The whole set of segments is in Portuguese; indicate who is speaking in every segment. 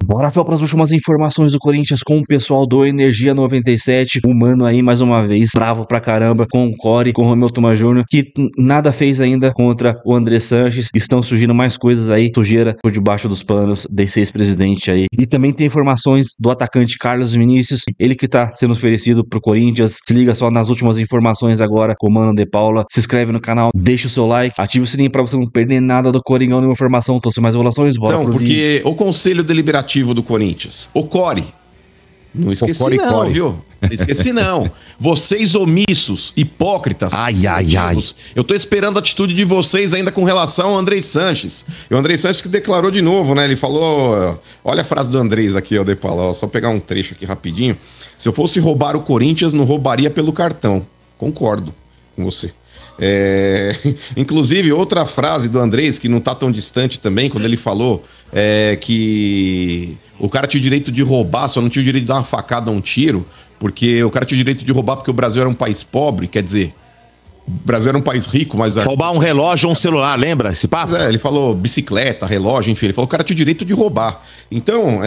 Speaker 1: Bora só para as últimas informações do Corinthians com o pessoal do Energia 97. O Mano aí, mais uma vez, bravo pra caramba com o Core, com o Romeu Thomas Jr., que nada fez ainda contra o André Sanches. Estão surgindo mais coisas aí, sujeira por debaixo dos panos desse ex-presidente aí. E também tem informações do atacante Carlos Vinícius, ele que tá sendo oferecido pro Corinthians. Se liga só nas últimas informações agora com o Mano de Paula. Se inscreve no canal, deixa o seu like, ativa o sininho pra você não perder nada do Coringão, nenhuma informação. Trouxe mais revelações, bora
Speaker 2: então, porque o Conselho Deliberativo do Corinthians, o Core, não esqueci não, viu? Não esqueci não. Vocês omissos, hipócritas, eu tô esperando a atitude de vocês ainda com relação ao André Sanches. E o André Sanches que declarou de novo, né? Ele falou, olha a frase do Andrés aqui, ó, de Paula, só pegar um trecho aqui rapidinho. Se eu fosse roubar o Corinthians, não roubaria pelo cartão. Concordo com você. Inclusive, outra frase do Andrés, que não tá tão distante também, quando ele falou que o cara tinha o direito de roubar, só não tinha o direito de dar uma facada ou um tiro, porque o cara tinha o direito de roubar porque o Brasil era um país pobre, quer dizer, o Brasil era um país rico, mas...
Speaker 3: Roubar um relógio ou um celular, lembra esse papo?
Speaker 2: Ele falou bicicleta, relógio, enfim, ele falou que o cara tinha o direito de roubar. Então,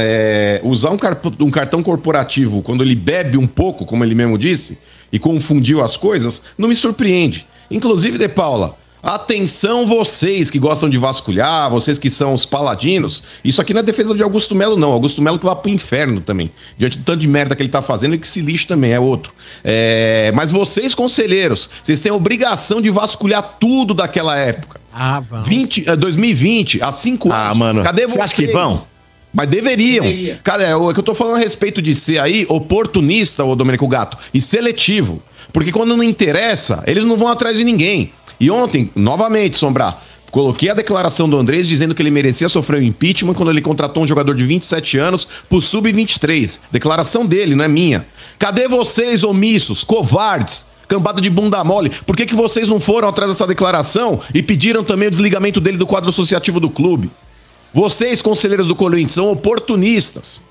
Speaker 2: usar um cartão corporativo quando ele bebe um pouco, como ele mesmo disse, e confundiu as coisas, não me surpreende. Inclusive, De Paula, atenção vocês que gostam de vasculhar, vocês que são os paladinos. Isso aqui não é defesa de Augusto Melo, não. Augusto Melo que vai pro inferno também. Diante do tanto de merda que ele tá fazendo e que se lixe também, é outro. Mas vocês, conselheiros, vocês têm a obrigação de vasculhar tudo daquela época.
Speaker 4: Vamos.
Speaker 2: 2020, há 5 anos.
Speaker 3: Mano.
Speaker 2: Cadê vocês?
Speaker 3: Você acha que vão?
Speaker 2: Mas deveriam. Cara, o que eu tô falando a respeito de ser aí oportunista, ô Domênico Gato, e seletivo. Porque quando não interessa, eles não vão atrás de ninguém. E ontem, novamente, Sombra, coloquei a declaração do Andrés dizendo que ele merecia sofrer o impeachment quando ele contratou um jogador de 27 anos pro Sub-23. Declaração dele, não é minha. Cadê vocês, omissos, covardes, cambada de bunda mole? Por que vocês não foram atrás dessa declaração e pediram também o desligamento dele do quadro associativo do clube? Vocês, conselheiros do Corinthians, são oportunistas.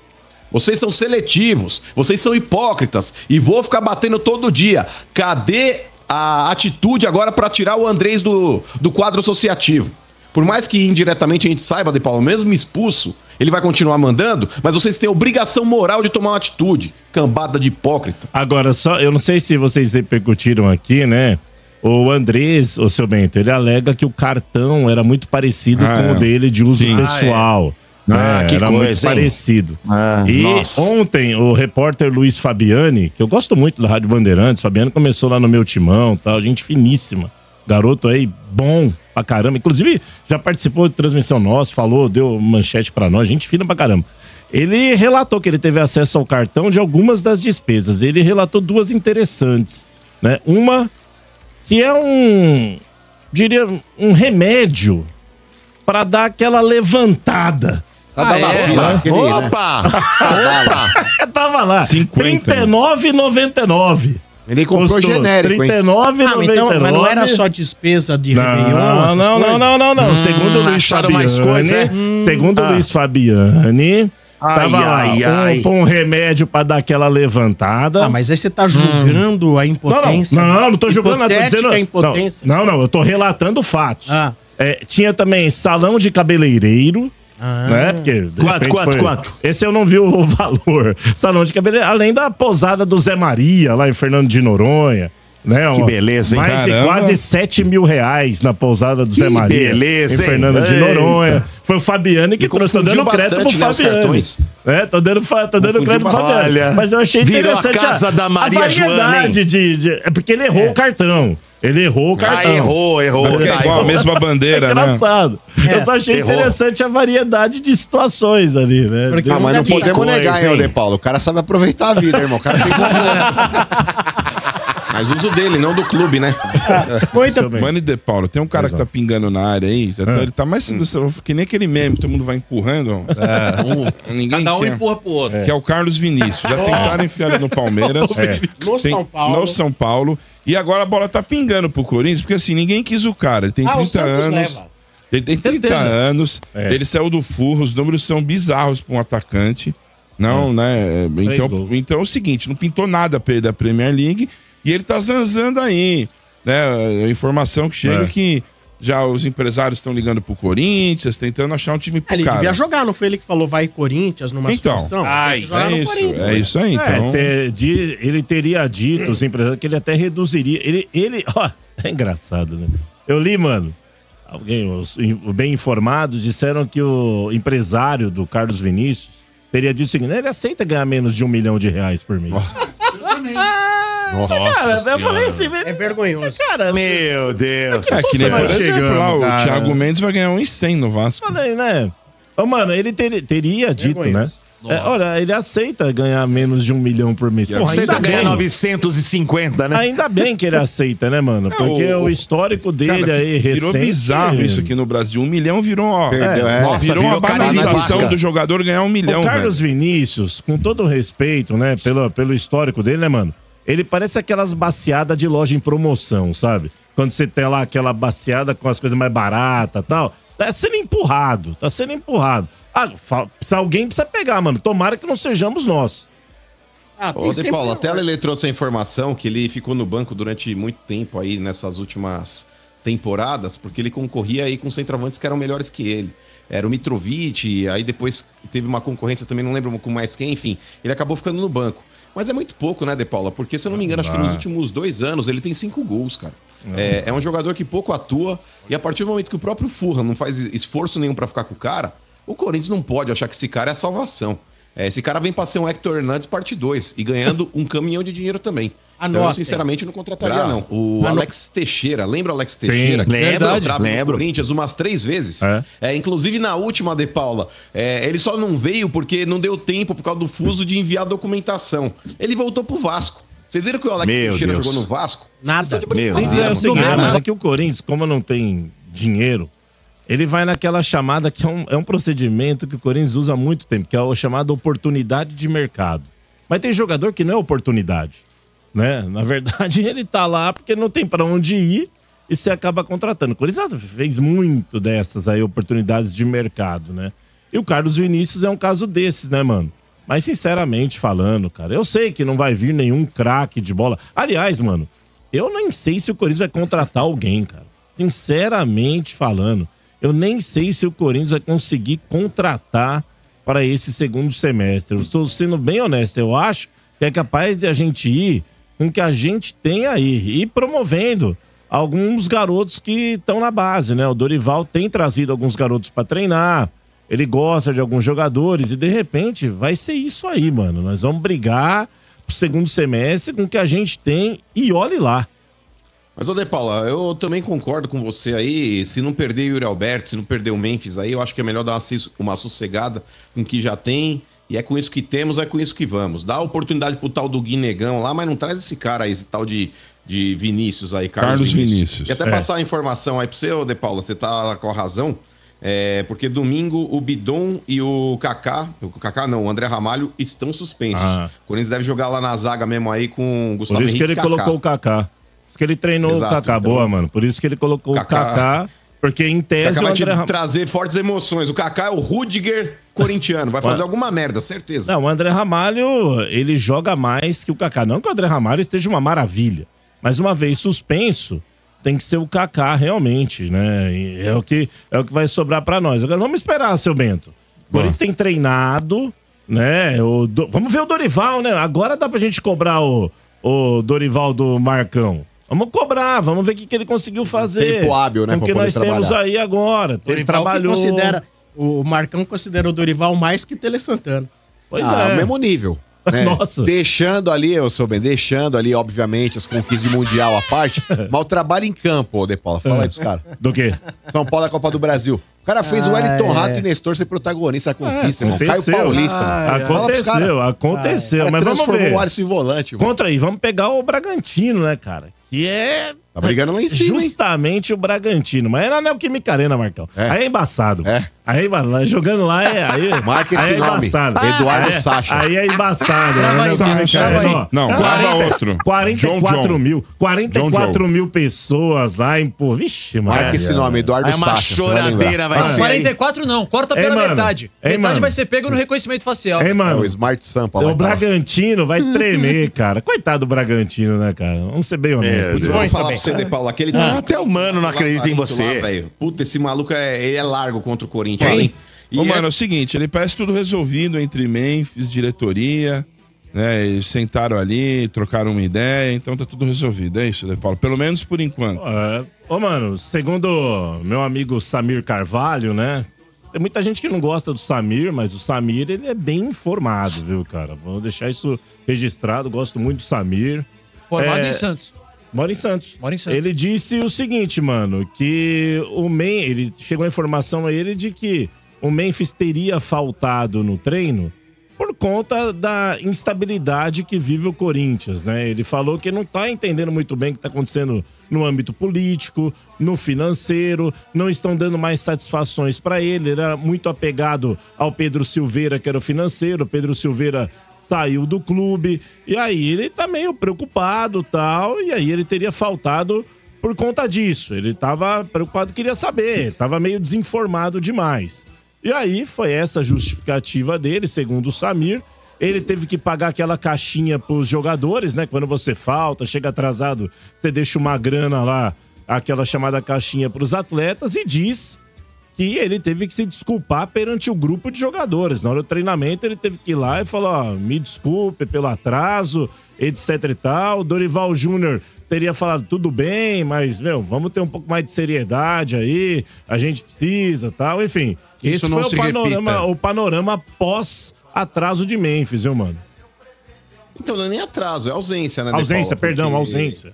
Speaker 2: Vocês são seletivos, vocês são hipócritas e vou ficar batendo todo dia. Cadê a atitude agora para tirar o Andrés do quadro associativo? Por mais que indiretamente a gente saiba, De Paulo, mesmo expulso, ele vai continuar mandando, mas vocês têm a obrigação moral de tomar uma atitude. Cambada de hipócrita.
Speaker 5: Agora, eu não sei se vocês repercutiram aqui, né? O Andrés, o seu Bento, ele alega que o cartão era muito parecido com o dele de uso pessoal.
Speaker 3: Que
Speaker 5: era
Speaker 3: coisa,
Speaker 5: muito parecido.
Speaker 3: Nossa.
Speaker 5: Ontem, o repórter Luiz Fabiani, que eu gosto muito da Rádio Bandeirantes, Fabiano começou lá no meu timão, tal, gente finíssima. Garoto aí, bom pra caramba. Inclusive, já participou de transmissão nossa, falou, deu manchete pra nós, gente fina pra caramba. Ele relatou que ele teve acesso ao cartão de algumas das despesas. Ele relatou duas interessantes, né? Uma que é um remédio pra dar aquela levantada.
Speaker 3: Opa!
Speaker 5: Tava lá. R$39,99.
Speaker 6: Ele comprou genérico, hein?
Speaker 5: R$39,99.
Speaker 4: Então, mas não era só despesa de Réveillon?
Speaker 5: Não. Segundo o Luiz Fabiani, Luiz Fabiani, tava lá um remédio pra dar aquela levantada.
Speaker 4: Mas aí você tá julgando a impotência?
Speaker 5: Não tô julgando nada. Tô dizendo,
Speaker 4: a impotência.
Speaker 5: Não, eu tô relatando fatos. Tinha também salão de cabeleireiro. Né? Porque,
Speaker 3: Quanto?
Speaker 5: Esse eu não vi o valor. Salão de cabeleireiro, além da posada do Zé Maria, lá em Fernando de Noronha. Né?
Speaker 3: Que beleza, hein?
Speaker 5: Mais de quase R$7 mil na pousada do Zé Maria.
Speaker 3: Beleza,
Speaker 5: em Fernando de Noronha. Foi o Fabiani que trouxe. Tô dando crédito pro Fabiani. Tô dando crédito pro Fabiani. Mas eu achei interessante
Speaker 3: a casa da Maria
Speaker 5: variedade É porque ele errou o cartão. Ele errou o cartão.
Speaker 3: Errou.
Speaker 7: É igual a mesma bandeira,
Speaker 5: né? Engraçado. Eu só achei interessante a variedade de situações ali, né?
Speaker 6: Mas não podemos negar, hein, De Paulo? O cara sabe aproveitar a vida, irmão. O cara tem
Speaker 2: Mas uso dele, não do clube, né?
Speaker 7: Mano e De Paulo, tem um cara que tá pingando na área aí, ele tá mais que nem aquele meme, todo mundo vai empurrando.
Speaker 8: Cada um empurra pro outro.
Speaker 7: Que é o Carlos Vinícius. Já tentaram enfiar ele no Palmeiras. No São Paulo. E agora a bola tá pingando pro Corinthians, porque assim, ninguém quis o cara. Ele tem 30 anos. Ele tem 30 anos, ele saiu do Furro, os números são bizarros pra um atacante. Não, né? Então é o seguinte, não pintou nada pra ele da Premier League e ele tá zanzando aí, né? A informação que chega é que Já os empresários estão ligando pro Corinthians, tentando achar um time pro
Speaker 4: Ele
Speaker 7: cara.
Speaker 4: devia jogar, não foi ele que falou vai Corinthians numa situação?
Speaker 7: É isso aí, então.
Speaker 5: Ele teria dito, os empresários, que ele até reduziria. Ó, é engraçado, né? Eu li, mano, os bem informados disseram que o empresário do Carlos Vinícius teria dito o seguinte: ele aceita ganhar menos de R$1 milhão por mês.
Speaker 8: Eu também.
Speaker 5: Nossa, cara, eu falei assim,
Speaker 4: é vergonhoso.
Speaker 5: Cara,
Speaker 3: meu Deus.
Speaker 7: É que nem, por exemplo, lá, o Thiago Mendes vai ganhar 1,100 no Vasco.
Speaker 5: Falei, né? Ô, mano, ele teria dito, né? Olha, ele aceita ganhar menos de R$1 milhão por mês. Porra,
Speaker 3: aceita ganhar 950, né?
Speaker 5: Ainda bem que ele aceita, né, mano? Porque o histórico dele cara, aí recente...
Speaker 7: Virou bizarro isso aqui no Brasil. 1 milhão virou, ó...
Speaker 3: Nossa,
Speaker 7: virou uma banalização do jogador ganhar 1 milhão,
Speaker 5: o Carlos Vinícius, com todo o respeito, né, pelo histórico dele, né, mano? Ele parece aquelas baciadas de loja em promoção, sabe? Quando você tem lá aquela baciada com as coisas mais baratas e tal. Tá sendo empurrado. Alguém precisa pegar, mano. Tomara que não sejamos nós.
Speaker 2: Ô, De Paulo, até ele trouxe a informação que ele ficou no banco durante muito tempo aí nessas últimas temporadas, porque ele concorria aí com centroavantes que eram melhores que ele. Era o Mitrovic, aí depois teve uma concorrência também, não lembro com mais quem, enfim. Ele acabou ficando no banco. Mas é muito pouco, né, De Paula? Porque, se eu não me engano, acho que nos últimos 2 anos ele tem 5 gols, cara. É um jogador que pouco atua, e a partir do momento que o próprio Furran não faz esforço nenhum pra ficar com o cara, o Corinthians não pode achar que esse cara é a salvação. Esse cara vem pra ser um Hector Hernandes parte 2, e ganhando um caminhão de dinheiro também. Então, eu, sinceramente, não contrataria, não. O Alex Teixeira, lembra o Alex Teixeira?
Speaker 3: Sim, lembro.
Speaker 2: Corinthians umas 3 vezes. Inclusive, na última, De Paula, ele só não veio porque não deu tempo por causa do fuso de enviar a documentação. Ele voltou pro Vasco. Vocês viram que o Alex Teixeira jogou no Vasco?
Speaker 4: Nada.
Speaker 5: É o seguinte, mas é que o Corinthians, como não tem dinheiro, ele vai naquela chamada que é um procedimento que o Corinthians usa há muito tempo, que é o chamado oportunidade de mercado. Mas tem jogador que não é oportunidade. Né? Na verdade, ele tá lá porque não tem pra onde ir e você acaba contratando. O Corinthians fez muito dessas aí oportunidades de mercado, né? E o Carlos Vinícius é um caso desses, né, mano? Mas sinceramente falando, cara, eu sei que não vai vir nenhum craque de bola. Aliás, mano, eu nem sei se o Corinthians vai contratar alguém, cara. Sinceramente falando, eu nem sei se o Corinthians vai conseguir contratar para esse segundo semestre. Eu estou sendo bem honesto, eu acho que é capaz de a gente ir com o que a gente tem aí e promovendo alguns garotos que estão na base, né? O Dorival tem trazido alguns garotos para treinar, ele gosta de alguns jogadores e de repente vai ser isso aí, mano. Nós vamos brigar pro segundo semestre com o que a gente tem e olhe lá.
Speaker 2: Mas, ô De Paula, eu também concordo com você aí. Se não perder o Yuri Alberto, se não perder o Memphis aí, eu acho que é melhor dar uma sossegada com o que já tem. E é com isso que temos, é com isso que vamos. Dá oportunidade pro tal do Guinegão lá, mas não traz esse cara aí, esse tal de Vinícius aí, Carlos Vinícius. E até passar a informação aí pro você, De Paula, você tá com a razão. Porque domingo o Bidon e o André Ramalho estão suspensos. O Corinthians deve jogar lá na zaga mesmo aí com o Gustavo Henrique.
Speaker 5: Por isso que ele colocou o Kaká. Porque ele treinou o Kaká.
Speaker 2: Então,
Speaker 5: boa, mano. Por isso que ele colocou o Kaká. Porque em tese
Speaker 2: vai trazer fortes emoções. O Kaká é o Rudiger corintiano. Vai fazer alguma merda, certeza.
Speaker 5: Não, o André Ramalho, ele joga mais que o Kaká. Não que o André Ramalho esteja uma maravilha. Mas uma vez suspenso, tem que ser o Kaká realmente, né? E é o que vai sobrar pra nós. Agora vamos esperar, seu Bento. O Corinthians tem treinado, né? Vamos ver o Dorival, né? Agora dá pra gente cobrar o Dorival do Marcão. Vamos cobrar, vamos ver o que ele conseguiu fazer.
Speaker 3: Tempo hábil, né?
Speaker 5: Com o que nós temos aí agora.
Speaker 4: Ele trabalhou. O Marcão considera o Dorival mais que Tele Santana.
Speaker 3: Pois é. O mesmo nível. Né?
Speaker 5: Nossa.
Speaker 3: Deixando ali, obviamente, as conquistas de Mundial à parte, mas o trabalho em campo, De Paula. Fala aí pros caras.
Speaker 5: Do quê?
Speaker 3: São Paulo é Copa do Brasil. O cara fez o Wellington Rato e Nestor ser protagonista da conquista, irmão. Caio Paulista,
Speaker 5: mano. Aconteceu. Mas vamos ver.
Speaker 3: O Alisson em volante.
Speaker 5: Contra aí, vamos pegar o Bragantino, né, cara? Que é...
Speaker 3: Tá brigando lá em cima,
Speaker 5: justamente o Bragantino. Mas é na Neoquímica Arena, Marcão. Aí é embaçado. Aí jogando lá
Speaker 3: marca esse nome.
Speaker 5: Embaçado.
Speaker 3: Eduardo Sacha.
Speaker 5: Aí é embaçado.
Speaker 7: Não, grava outro.
Speaker 5: 44 mil pessoas lá, pô. Vixe, mano.
Speaker 3: Marca esse nome, Eduardo Sacha.
Speaker 8: É uma choradeira, vai ser. 44 não, corta pela metade. Metade vai ser pego no reconhecimento facial.
Speaker 3: O Smart Sampa.
Speaker 5: O Bragantino vai tremer, cara. Coitado do Bragantino, né, cara? Vamos ser bem honestos.
Speaker 2: Vou falar pra você, De Paulo. Aquele
Speaker 9: até o Mano não acredita em você.
Speaker 2: Lá, puta, esse maluco ele é largo contra o Corinthians, hein?
Speaker 7: Ô, mano, é o seguinte, ele parece tudo resolvido entre Memphis, diretoria, né? Eles sentaram ali, trocaram uma ideia, então tá tudo resolvido. É isso, De Paulo. Pelo menos por enquanto.
Speaker 5: Ô, mano, segundo meu amigo Samir Carvalho, né? Tem muita gente que não gosta do Samir, mas o Samir, ele é bem informado, viu, cara? Vou deixar isso registrado, gosto muito do Samir.
Speaker 8: Formado em Santos.
Speaker 5: Mora em Santos. Ele disse o seguinte, mano, que ele chegou a informação a ele de que o Memphis teria faltado no treino por conta da instabilidade que vive o Corinthians, né? Ele falou que não tá entendendo muito bem o que tá acontecendo no âmbito político, no financeiro, não estão dando mais satisfações para ele. Ele era muito apegado ao Pedro Silveira, que era o financeiro. O Pedro Silveira saiu do clube, e aí ele tá meio preocupado e tal, e aí ele teria faltado por conta disso. Ele tava preocupado, queria saber, tava meio desinformado demais. E aí foi essa justificativa dele, segundo o Samir. Ele teve que pagar aquela caixinha pros jogadores, né? Quando você falta, chega atrasado, você deixa uma grana lá, aquela chamada caixinha pros atletas, e diz que ele teve que se desculpar perante o grupo de jogadores. Na hora do treinamento, ele teve que ir lá e falar, ó, me desculpe pelo atraso, etc e tal. Dorival Júnior teria falado, tudo bem, mas, vamos ter um pouco mais de seriedade aí, a gente precisa, tal, enfim.
Speaker 2: Isso
Speaker 5: esse foi o panorama pós atraso de Memphis, viu, mano?
Speaker 2: Então, não é nem atraso, é ausência, né,
Speaker 5: ausência,
Speaker 2: De Paula,
Speaker 5: perdão, ausência.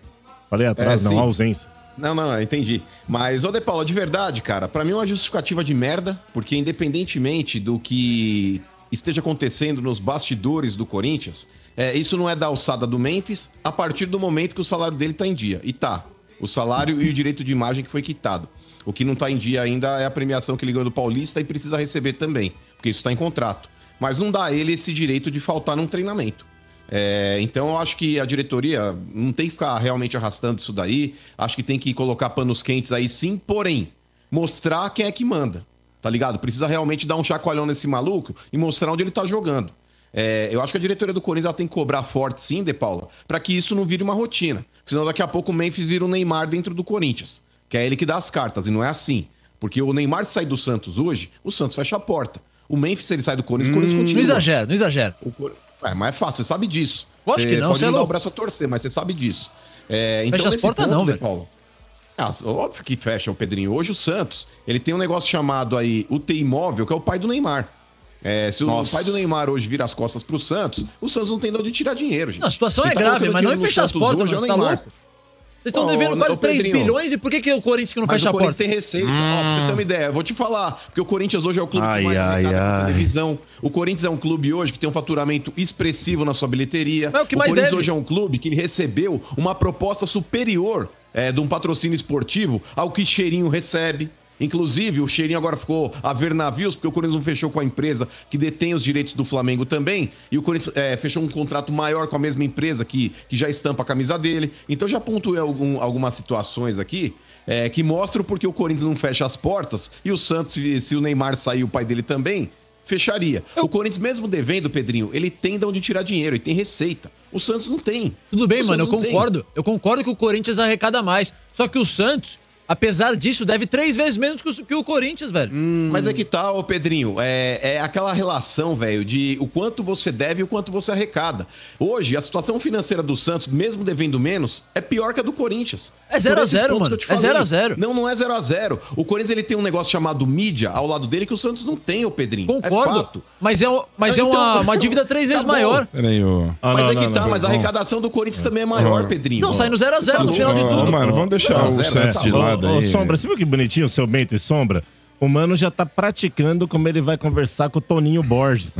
Speaker 5: Falei atraso, não, ausência.
Speaker 2: Não, entendi. Mas, ô De Paula, de verdade, cara, pra mim é uma justificativa de merda, porque independentemente do que esteja acontecendo nos bastidores do Corinthians, isso não é da alçada do Memphis a partir do momento que o salário dele tá em dia. E tá. O salário e o direito de imagem que foi quitado. O que não tá em dia ainda é a premiação que ele ganhou do Paulista e precisa receber também, porque isso tá em contrato. Mas não dá a ele esse direito de faltar num treinamento. Então eu acho que a diretoria não tem que ficar realmente arrastando isso daí. Acho que tem que colocar panos quentes aí sim, porém, mostrar quem é que manda. Tá ligado? Precisa realmente dar um chacoalhão nesse maluco e mostrar onde ele tá jogando. Eu acho que a diretoria do Corinthians ela tem que cobrar forte sim, De Paula, pra que isso não vire uma rotina. Senão daqui a pouco o Memphis vira o Neymar dentro do Corinthians. Que é ele que dá as cartas, e não é assim. Porque o Neymar sai do Santos hoje, o Santos fecha a porta. O Memphis, se ele sai do Corinthians, o Corinthians continua.
Speaker 8: Não exagera.
Speaker 2: Mas é fato, você sabe disso.
Speaker 8: Acho que não,
Speaker 2: pode não dar o braço a torcer, mas você sabe disso. Então,
Speaker 8: fecha as portas não, velho.
Speaker 2: Paulo, óbvio que fecha o Pedrinho. Hoje o Santos, ele tem um negócio chamado aí UTI Imóvel, que é o pai do Neymar. Se o pai do Neymar hoje vira as costas pro Santos, o Santos não tem de onde tirar dinheiro, gente.
Speaker 8: Não, a situação é grave, mas não é fechar as portas, hoje, você tá louco? Vocês estão devendo quase 3 bilhões e por que o Corinthians que não fecha a porta?
Speaker 2: O Corinthians tem receita. Pra você ter uma ideia, eu vou te falar. Porque o Corinthians hoje é o clube que mais na televisão. O Corinthians é um clube hoje que tem um faturamento expressivo na sua bilheteria.
Speaker 8: Mas o que mais
Speaker 2: Corinthians
Speaker 8: deve?
Speaker 2: hoje é um clube que ele recebeu uma proposta superior de um patrocínio esportivo ao que Cheirinho recebe. Inclusive, o Cheirinho agora ficou a ver navios, porque o Corinthians não fechou com a empresa que detém os direitos do Flamengo também, e o Corinthians fechou um contrato maior com a mesma empresa que já estampa a camisa dele. Então já pontuei algumas situações aqui que mostram porque o Corinthians não fecha as portas, e o Santos, se o Neymar sair, o pai dele também, fecharia. O Corinthians, mesmo devendo, Pedrinho, ele tem de onde tirar dinheiro, ele tem receita. O Santos não tem.
Speaker 8: Tudo bem, mano, eu concordo. Eu concordo que o Corinthians arrecada mais, só que o Santos, apesar disso, deve 3 vezes menos que o Corinthians, velho.
Speaker 2: Mas é que tá, ô Pedrinho, é aquela relação, velho, de o quanto você deve e o quanto você arrecada. Hoje, a situação financeira do Santos, mesmo devendo menos, é pior que a do Corinthians.
Speaker 8: É 0x0, mano. É 0x0.
Speaker 2: Não é 0x0. O Corinthians, ele tem um negócio chamado mídia ao lado dele que o Santos não tem, ô Pedrinho.
Speaker 8: Concordo.
Speaker 2: É fato.
Speaker 8: Mas é uma dívida 3 vezes maior.
Speaker 7: Peraí,
Speaker 2: Mas a arrecadação do Corinthians também é maior, Pedrinho.
Speaker 8: Não, sai no 0x0 no final de tudo.
Speaker 7: Mano, vamos deixar o Santos de lado.
Speaker 5: Ô, Sombra, você viu que bonitinho o seu Bento e Sombra? O Mano já tá praticando como ele vai conversar com o Toninho Borges.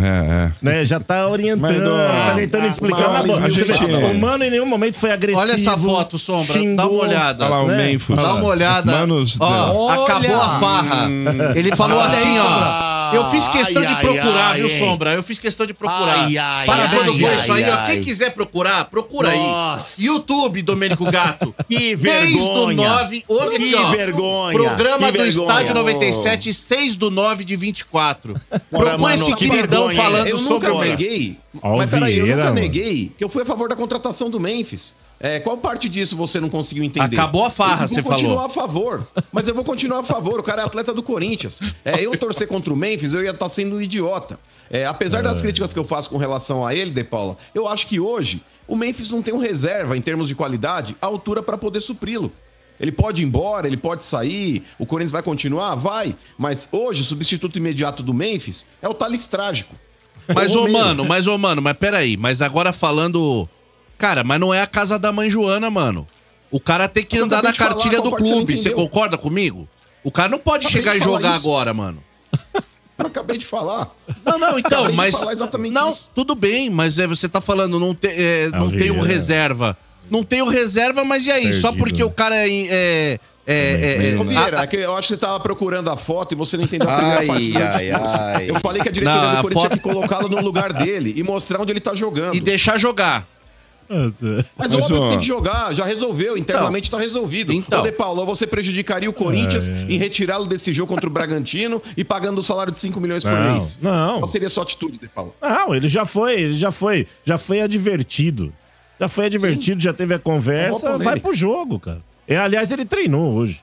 Speaker 5: Né? Já tá orientando, tá tentando explicar. O Mano em nenhum momento foi agressivo.
Speaker 9: Olha essa foto, Sombra.
Speaker 5: Xingou,
Speaker 9: dá uma olhada.
Speaker 7: Olha lá o Memphis.
Speaker 9: Dá uma olhada. Acabou a farra. Ele falou assim, ó. Eu fiz questão de procurar, viu, Sombra? Eu fiz questão de procurar. Para quando for isso aí, ó. Quem quiser procurar, procura aí. YouTube, Domênico Gato.
Speaker 6: Que vergonha.
Speaker 9: 6/9. Que
Speaker 6: vergonha.
Speaker 9: Programa do Estádio 97, 6/9/24. Procura esse queridão falando
Speaker 2: eu
Speaker 9: sobre
Speaker 2: nunca neguei. Mas peraí, eu nunca neguei que eu fui a favor da contratação do Memphis. Qual parte disso você não conseguiu entender?
Speaker 9: Acabou a farra, você falou.
Speaker 2: Eu vou continuar a favor. Mas eu vou continuar a favor. O cara é atleta do Corinthians. Eu torcer contra o Memphis, eu ia estar sendo um idiota. Apesar das críticas que eu faço com relação a ele, De Paula, eu acho que hoje o Memphis não tem um reserva, em termos de qualidade, à altura para poder supri-lo. Ele pode ir embora, ele pode sair, o Corinthians vai continuar? Vai. Mas hoje o substituto imediato do Memphis é o Thales Trágico.
Speaker 9: Mas peraí. Mas agora falando... Cara, mas não é a casa da mãe Joana, mano. O cara tem que andar na cartilha do clube. Você concorda comigo? O cara não pode chegar e jogar agora, mano.
Speaker 2: Eu acabei de falar.
Speaker 9: Não, então, mas... Não, isso. Tudo bem, mas você tá falando, não tem um reserva. Não tem um reserva, mas e aí? Perdido. Só porque o cara Vieira,
Speaker 2: eu acho que você tava procurando a foto e você não entendeu a primeira parte do discurso. Eu falei que a diretoria do Corinthians tinha que colocá-lo no lugar dele e mostrar onde ele tá jogando.
Speaker 9: E deixar jogar.
Speaker 2: Mas óbvio que tem que jogar, já resolveu, internamente tá resolvido. Ô, De Paulo, você prejudicaria o Corinthians em retirá-lo desse jogo contra o Bragantino e pagando o salário de 5 milhões por mês?
Speaker 5: Não.
Speaker 2: Qual seria a sua atitude, De Paulo?
Speaker 5: Não, ele já foi advertido. Já foi advertido, já teve a conversa, vai pro jogo, cara. Aliás, ele treinou hoje.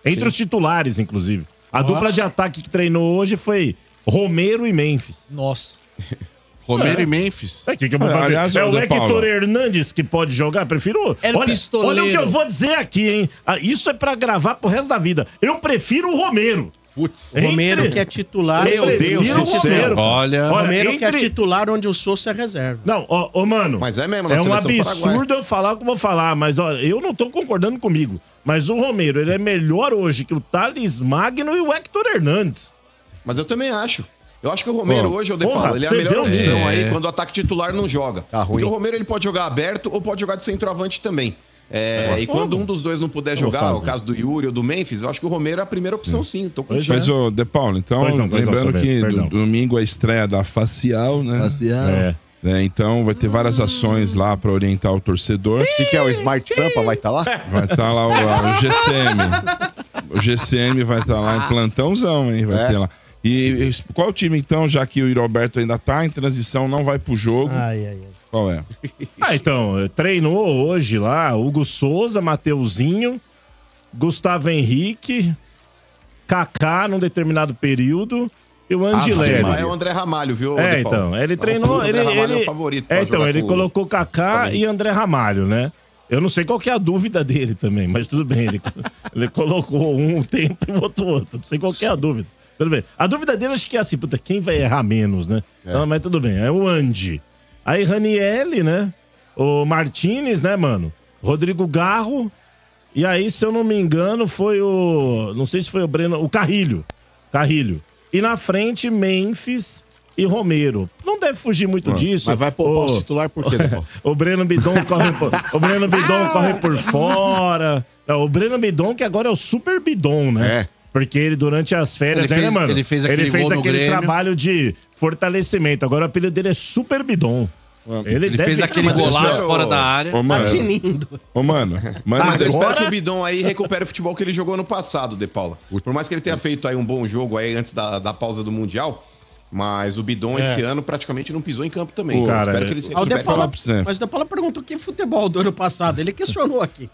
Speaker 5: Entre os titulares, inclusive. A dupla de ataque que treinou hoje foi Romero e Memphis.
Speaker 8: Nossa.
Speaker 9: Romero e Memphis.
Speaker 5: O que eu vou fazer? Aliás, o Hector Hernandes que pode jogar, prefiro... Olha o que eu vou dizer aqui, hein? Isso é pra gravar pro resto da vida. Eu prefiro o Romero.
Speaker 4: Putz, Romero que é titular.
Speaker 2: Meu Deus do céu.
Speaker 4: Olha, Romero que é titular onde o Sousa é reserva.
Speaker 5: Não, mano.
Speaker 2: Mas é mesmo,
Speaker 5: é um absurdo eu falar o que eu vou falar, mas eu não tô concordando comigo. Mas o Romero, ele é melhor hoje que o Thales Magno e o Hector Hernandes.
Speaker 2: Mas eu também acho. Eu acho que o Romero hoje, De Paulo, ele é a melhor opção aí quando o ataque titular não joga. Tá ruim. Porque o Romero ele pode jogar aberto ou pode jogar de centroavante também. E quando um dos dois não puder jogar, o caso do Yuri ou do Memphis, eu acho que o Romero é a primeira opção, sim. Tô
Speaker 7: mas, De Paulo, então, lembrando que domingo é a estreia da Facial, né?
Speaker 9: Facial.
Speaker 7: Então vai ter várias ações lá pra orientar o torcedor.
Speaker 3: O que é o Smart Sampa? Vai estar lá?
Speaker 7: Vai estar lá o GCM. O GCM vai estar lá em plantãozão, hein? Vai ter lá. E qual time, então, já que o Roberto ainda tá em transição, não vai pro jogo? Qual é?
Speaker 5: Então, treinou hoje lá Hugo Souza, Mateuzinho, Gustavo Henrique, Kaká num determinado período e o Andileri.
Speaker 2: É o André Ramalho, viu?
Speaker 5: Então, ele treinou...
Speaker 2: André Ramalho é o favorito.
Speaker 5: Ele colocou Kaká e André Ramalho, né? Eu não sei qual que é a dúvida dele também, mas tudo bem. Ele colocou um tempo e botou outro. Não sei qual que é a dúvida. Tudo bem. A dúvida dele acho que é assim, puta, quem vai errar menos, né? Então, mas tudo bem. É o Andi. Aí Ranieri, né? O Martinez, né, mano? Rodrigo Garro. E aí, se eu não me engano, foi o... Não sei se foi o Breno... O Carrilho. E na frente, Memphis e Romero. Não deve fugir muito disso.
Speaker 3: Mas vai poupar o titular por quê, Paulo?
Speaker 5: O Breno Bidon corre por fora. O Breno Bidon, que agora é o Super Bidon, né? Porque ele, durante as férias, mano?
Speaker 9: Ele fez aquele
Speaker 5: trabalho de fortalecimento. Agora o apelido dele é Super Bidon.
Speaker 9: Ele fez aquele golaço fora da área.
Speaker 2: Mas eu espero que o Bidon aí recupere o futebol que ele jogou no passado, De Paula. Por mais que ele tenha feito aí um bom jogo aí antes da pausa do Mundial, mas o Bidon esse ano praticamente não pisou em campo também.
Speaker 4: Cara,
Speaker 2: espero que ele se
Speaker 4: recupere. Mas o De Paula perguntou que futebol do ano passado. Ele questionou aqui.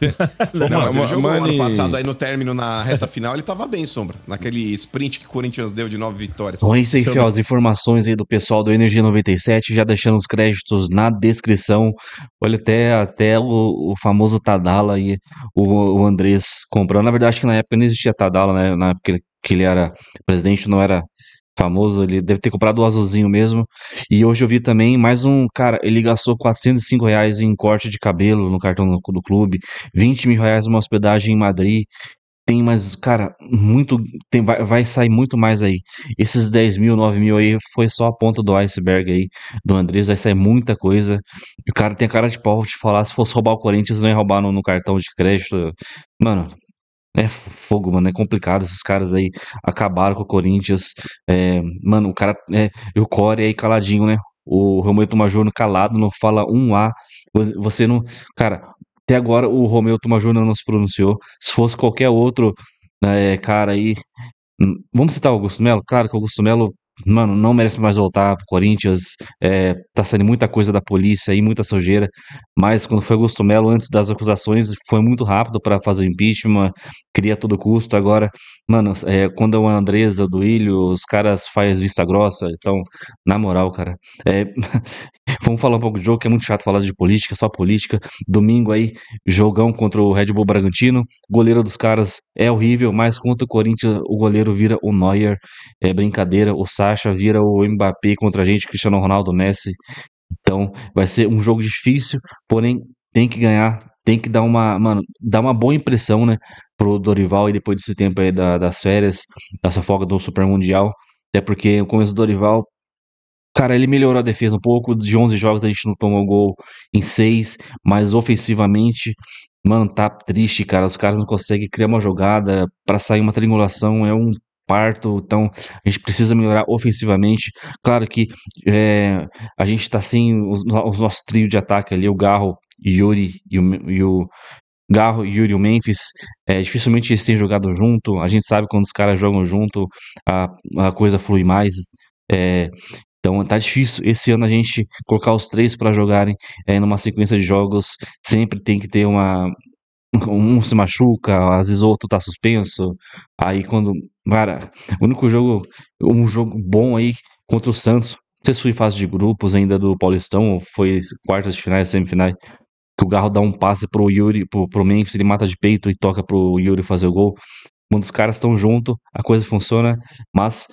Speaker 2: Mas ele jogou ano passado aí no término, na reta final, ele tava bem, Sombra. Naquele sprint que o Corinthians deu de 9 vitórias.
Speaker 1: Bom, isso aí, Fio, as informações aí do pessoal do Energia 97, já deixando os créditos na descrição. Olha, até o famoso Tadala e o Andrés comprando. Na verdade, acho que na época não existia Tadala, né? Na época que ele era presidente, não era famoso, ele deve ter comprado o azulzinho mesmo. E hoje eu vi também mais um, cara, ele gastou R$405 em corte de cabelo no cartão do clube, R$20 mil numa hospedagem em Madrid. Tem mais, cara, vai sair muito mais aí. Esses 10 mil, 9 mil aí foi só a ponta do iceberg aí do Andrés, vai sair muita coisa. E o cara tem a cara de pau de falar, se fosse roubar o Corinthians, não ia roubar no cartão de crédito. Mano, é fogo, mano, é complicado. Esses caras aí acabaram com o Corinthians. Mano, o cara. E o Core aí caladinho, né? O Romeu Tomajorno calado, não fala um A. Você não. Cara, até agora o Romeu Tomajorno não se pronunciou. Se fosse qualquer outro cara aí. Vamos citar o Augusto Melo? Claro que o Augusto Melo mano, não merece mais voltar pro Corinthians. Tá saindo muita coisa da polícia aí, muita sujeira. Mas quando foi Augusto Melo, antes das acusações, foi muito rápido para fazer o impeachment, queria a todo custo. Agora, mano, quando é o Andresa, do Ilho, os caras fazem vista grossa. Então, na moral, cara, vamos falar um pouco de jogo, que é muito chato falar de política, só política. Domingo aí, jogão contra o Red Bull Bragantino. Goleiro dos caras é horrível, mas contra o Corinthians, o goleiro vira o Neuer. É brincadeira, o Sacha vira o Mbappé contra a gente, Cristiano Ronaldo, Messi. Então, vai ser um jogo difícil, porém, tem que ganhar, tem que dar dar uma boa impressão, né, pro Dorival e depois desse tempo aí das férias, dessa folga do Super Mundial. Até porque o começo do Dorival, cara, ele melhorou a defesa um pouco. De 11 jogos a gente não tomou gol em 6, mas ofensivamente, mano, tá triste, cara. Os caras não conseguem criar uma jogada pra sair uma triangulação, é um parto. Então a gente precisa melhorar ofensivamente. Claro que a gente tá sem os nossos trio de ataque ali, o Garro, Yuri e o Garro, Yuri e o Memphis. Dificilmente eles têm jogado junto. A gente sabe quando os caras jogam junto, a coisa flui mais. Então tá difícil esse ano a gente colocar os três para jogarem numa sequência de jogos. Sempre tem que ter um se machuca, às vezes outro tá suspenso. Aí quando, cara, o único jogo, um jogo bom aí contra o Santos, não sei se foi fase de grupos ainda do Paulistão, ou foi quartas de finais, semifinais, que o Garro dá um passe pro Yuri, pro Memphis, ele mata de peito e toca pro Yuri fazer o gol. Quando os caras estão juntos, a coisa funciona, mas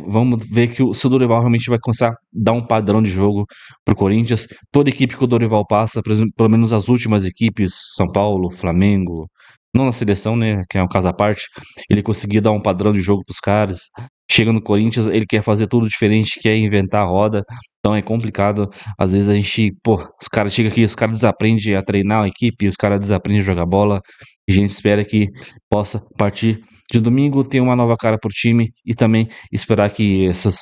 Speaker 1: vamos ver que se o Dorival realmente vai começar a dar um padrão de jogo pro Corinthians. Toda equipe que o Dorival passa, por exemplo, pelo menos as últimas equipes, São Paulo, Flamengo, não na seleção, né, que é um caso à parte, ele conseguia dar um padrão de jogo pros caras. Chega no Corinthians, ele quer fazer tudo diferente, quer inventar a roda, então é complicado. Às vezes a gente, os caras chegam aqui, os caras desaprendem a treinar a equipe, os caras desaprendem a jogar bola, e a gente espera que possa partir de domingo, ter uma nova cara pro time e também esperar que esses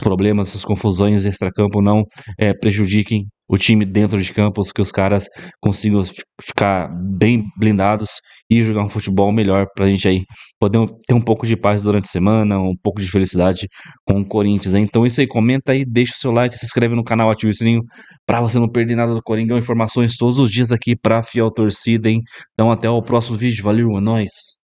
Speaker 1: problemas, essas confusões extracampo não prejudiquem o time dentro de campos, que os caras consigam ficar bem blindados e jogar um futebol melhor pra gente aí poder ter um pouco de paz durante a semana, um pouco de felicidade com o Corinthians, hein? Então isso aí, comenta aí, deixa o seu like, se inscreve no canal, ativa o sininho pra você não perder nada do Coringão, informações todos os dias aqui pra Fiel Torcida, hein? Então até o próximo vídeo, valeu, é nóis!